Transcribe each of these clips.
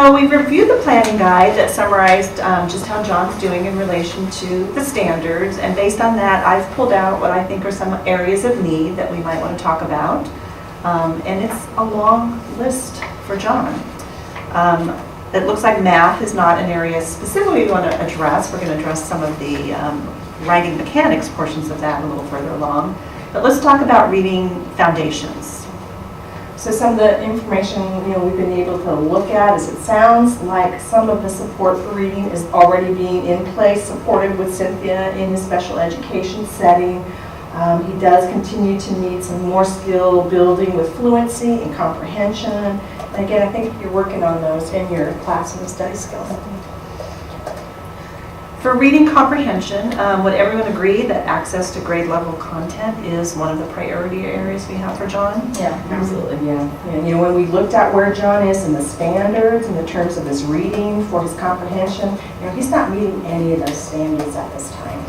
So we've reviewed the planning guide that summarized just how John's doing in relation to the standards, and based on that, I've pulled out what I think are some areas of need that we might want to talk about. And it's a long list for John. It looks like math is not an area specifically we want to address. We're going to address some of the writing mechanics portions of that a little further along. But let's talk about reading foundations. So some of the information we've been able to look at is it sounds like some of the support for reading is already being in place, supported with Cynthia in his special education setting. He does continue to need some more skill building with fluency and comprehension. And again, I think you're working on those in your classroom study skills. For reading comprehension, would everyone agree that access to grade level content is one of the priority areas we have for John? Yeah, absolutely, yeah. And when we looked at where John is in the standards in the terms of his reading for his comprehension, he's not meeting any of those standards at this time.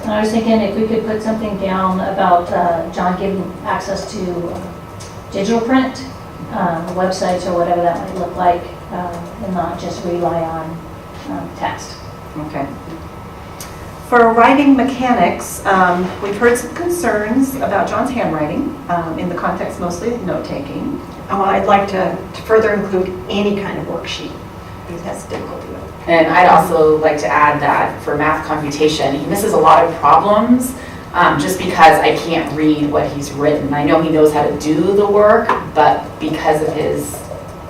And I was thinking if we could put something down about John getting access to digital print, websites or whatever that might look like, and not just rely on text. Okay. For writing mechanics, we've heard some concerns about John's handwriting in the context mostly of note-taking. I'd like to further include any kind of worksheet. He has difficulty with it. And I'd also like to add that for math computation, he misses a lot of problems just because I can't read what he's written. I know he knows how to do the work, but because of his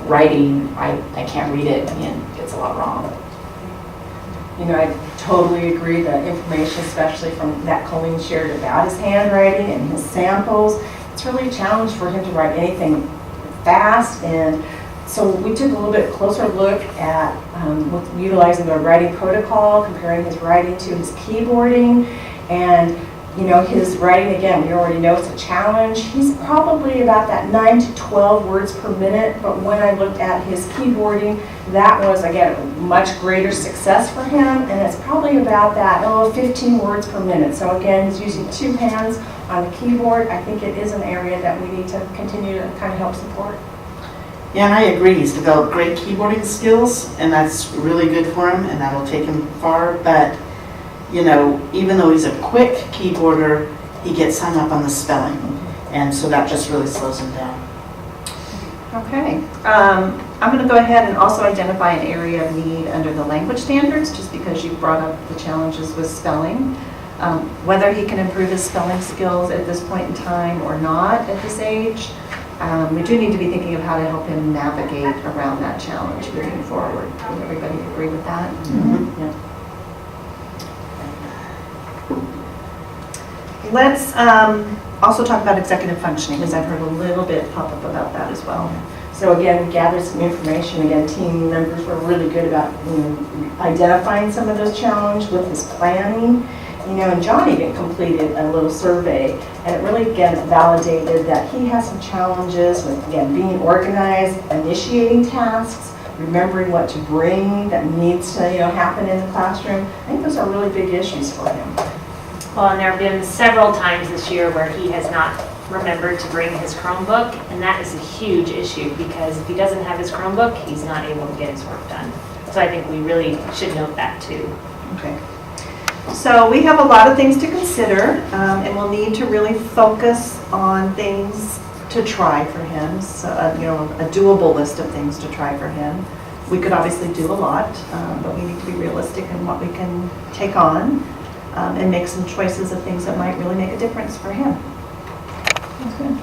writing, I can't read it and gets a lot wrong. I totally agree. The information, especially from that Colleen shared about his handwriting and his samples, it's really a challenge for him to write anything fast. And so we took a little bit closer look at utilizing the writing protocol, comparing his writing to his keyboarding. And his writing, again, we already know it's a challenge. He's probably about that 9 to 12 words per minute, but when I looked at his keyboarding, that was, again, a much greater success for him, and it's probably about that, 15 words per minute. So again, he's using two hands on the keyboard. I think it is an area that we need to continue to kind of help support. Yeah, and I agree. He's developed great keyboarding skills, and that's really good for him, and that'll take him far, but even though he's a quick keyboarder, he gets hung up on the spelling. And so that just really slows him down. Okay. I'm going to go ahead and also identify an area of need under the language standards, just because you brought up the challenges with spelling. Whether he can improve his spelling skills at this point in time or not at this age, we do need to be thinking of how to help him navigate around that challenge moving forward. Would everybody agree with that? Mm-hmm. Yeah. Let's also talk about executive functioning, because I've heard a little bit pop up about that as well. So again, we gathered some information. Again, team members were really good about identifying some of those challenges with his planning. And John even completed a little survey, and it really, again, validated that he has some challenges with, again, being organized, initiating tasks, remembering what to bring that needs to happen in the classroom. I think those are really big issues for him. Well, and there have been several times this year where he has not remembered to bring his Chromebook, and that is a huge issue because if he doesn't have his Chromebook, he's not able to get his work done. So I think we really should note that too. Okay. So we have a lot of things to consider, and we'll need to really focus on things to try for him. So, a doable list of things to try for him. We could obviously do a lot, but we need to be realistic in what we can take on. And make some choices of things that might really make a difference for him. That's good.